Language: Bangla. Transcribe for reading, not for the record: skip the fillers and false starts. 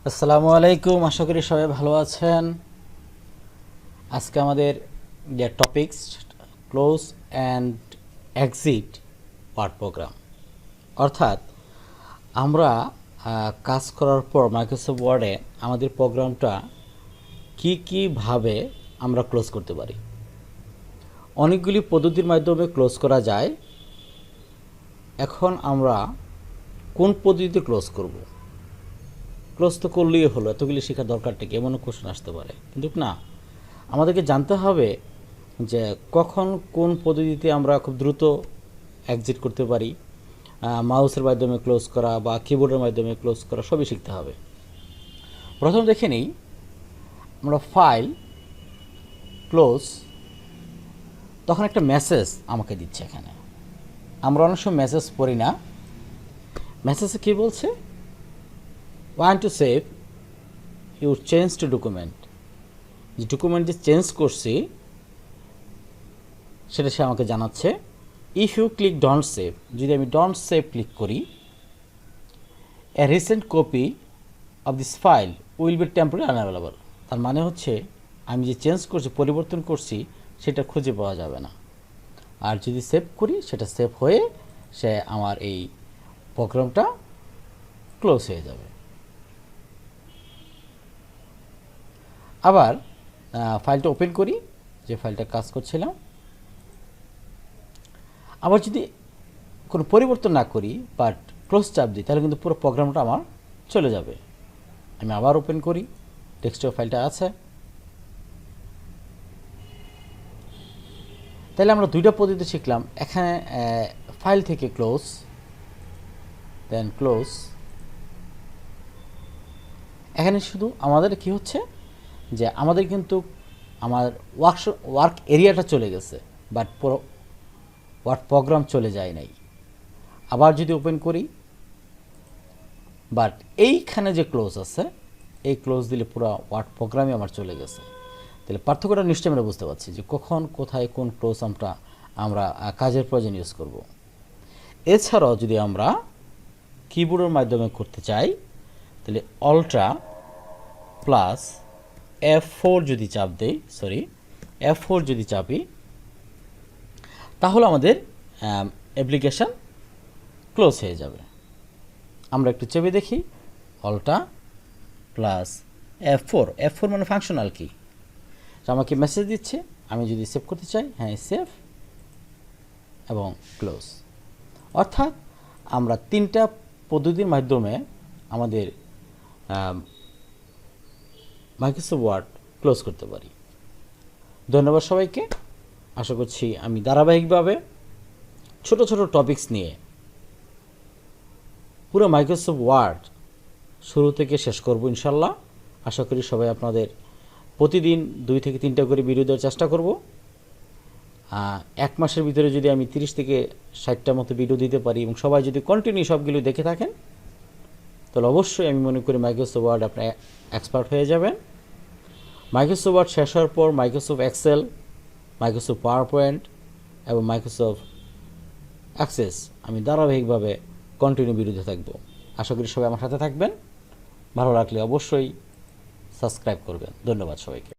আসসালামু আলাইকুম, আশা করি সবাই ভালো আছেন। আজকে আমাদের যে topics close and exit Word program, অর্থাৎ আমরা কাজ করার পর মাইক্রোসফট ওয়ার্ডে আমাদের প্রোগ্রামটা কীভাবে আমরা ক্লোজ করতে পারি। অনেকগুলি পদ্ধতির মাধ্যমে ক্লোজ করা যায়। এখন আমরা কোন পদ্ধতিতে ক্লোজ করব? ক্লোজ তো করলেই হলো, এতগুলি শেখার দরকারটা কি, এমনও কোশ্চেন আসতে পারে। কিন্তু না, আমাদেরকে জানতে হবে যে কখন কোন পদ্ধতিতে আমরা খুব দ্রুত এক্সিট করতে পারি, মাউসের মাধ্যমে ক্লোজ করা বা কিবোর্ডের মাধ্যমে ক্লোজ করা, সবই শিখতে হবে। প্রথম দেখে নিই, আমরা ফাইল ক্লোজ, তখন একটা মেসেজ আমাকে দিচ্ছে। এখানে আমরা অনেক সময় মেসেজ পড়ি না। মেসেজে কী বলছে? Want to save your change to document. যে ডকুমেন্ট যে চেঞ্জ করছি সেটা সে আমাকে জানাচ্ছে। If you click don't save, যদি আমি ডন্ট সেভ ক্লিক করি, a recent copy of this file will be temporary unavailable. তার মানে হচ্ছে আমি যে চেঞ্জ করছি, পরিবর্তন করছি, সেটা খুঁজে পাওয়া যাবে না। আর যদি সেভ করি, সেটা সেভ হয়ে সে আমার এই প্রোগ্রামটা ক্লোজ হয়ে যাবে। আবার ফাইলটা ওপেন করি, যে ফাইলটা কাজ করছিলাম। আবার যদি কোনো পরিবর্তন না করি বাট ক্লোজ চাপ দিই, তাহলে কিন্তু পুরো প্রোগ্রামটা আমার চলে যাবে। আমি আবার ওপেন করি, ডেস্কটপ ফাইলটা আছে। তাহলে আমরা দুইটা পদ্ধতি শিখলাম। এখানে ফাইল থেকে ক্লোজ, দেন ক্লোজ। এখানে শুধু আমাদের কি হচ্ছে যে আমাদের কিন্তু আমার ওয়ার্ক এরিয়াটা চলে গেছে, বাট পুরো ওয়ার্ড প্রোগ্রাম চলে যায় নাই। আবার যদি ওপেন করি, বাট এইখানে যে ক্লোজ আছে, এই ক্লোজ দিলে পুরো ওয়ার্ড প্রোগ্রামই আমার চলে গেছে। তাহলে পার্থক্যটা নিশ্চয়ই আমরা বুঝতে পারছি যে কখন কোথায় কোন ক্লোজ আমরা কাজের প্রয়োজন ইউজ করব। এছাড়াও যদি আমরা কিবোর্ডের মাধ্যমে করতে চাই, তাহলে অল্ট্রা প্লাস F4 যদি চাপ দেই, F4 যদি চাপি, তাহলে আমাদের অ্যাপ্লিকেশান ক্লোজ হয়ে যাবে। আমরা একটু চেপে দেখি, অল্টা প্লাস F4 মানে ফাংশনাল কি, আমাকে মেসেজ দিচ্ছে। আমি যদি সেভ করতে চাই, হ্যাঁ সেভ এবং ক্লোজ। অর্থাৎ আমরা তিনটা পদ্ধতির মাধ্যমে আমাদের মাইক্রোসফট ওয়ার্ড ক্লোজ করতে পারি। ধন্যবাদ সবাইকে। আশা করছি আমি ধারাবাহিকভাবে ছোট ছোট টপিকস নিয়ে পুরো মাইক্রোসফট ওয়ার্ড শুরু থেকে শেষ করব ইনশাল্লাহ। আশা করি সবাই আপনাদের প্রতিদিন 2 থেকে 3টা করে ভিডিও দেওয়ার চেষ্টা করব। এক মাসের ভিতরে যদি আমি 30 থেকে 60টা মতো ভিডিও দিতে পারি এবং সবাই যদি কন্টিনিউ সবগুলো দেখে থাকেন, তাহলে অবশ্যই আমি মনে করি মাইক্রোসফট ওয়ার্ড আপনি এক্সপার্ট হয়ে যাবেন। মাইক্রোসফট ওয়ার্ড শেষ হওয়ার পর Microsoft Excel, Microsoft PowerPoint এবং মাইক্রোসফট অ্যাক্সেস আমি ধারাবাহিকভাবে কন্টিনিউ ভিডিওতে থাকবো। আশা করি সবাই আমার সাথে থাকবেন। ভালো লাগলে অবশ্যই সাবস্ক্রাইব করবেন। ধন্যবাদ সবাইকে।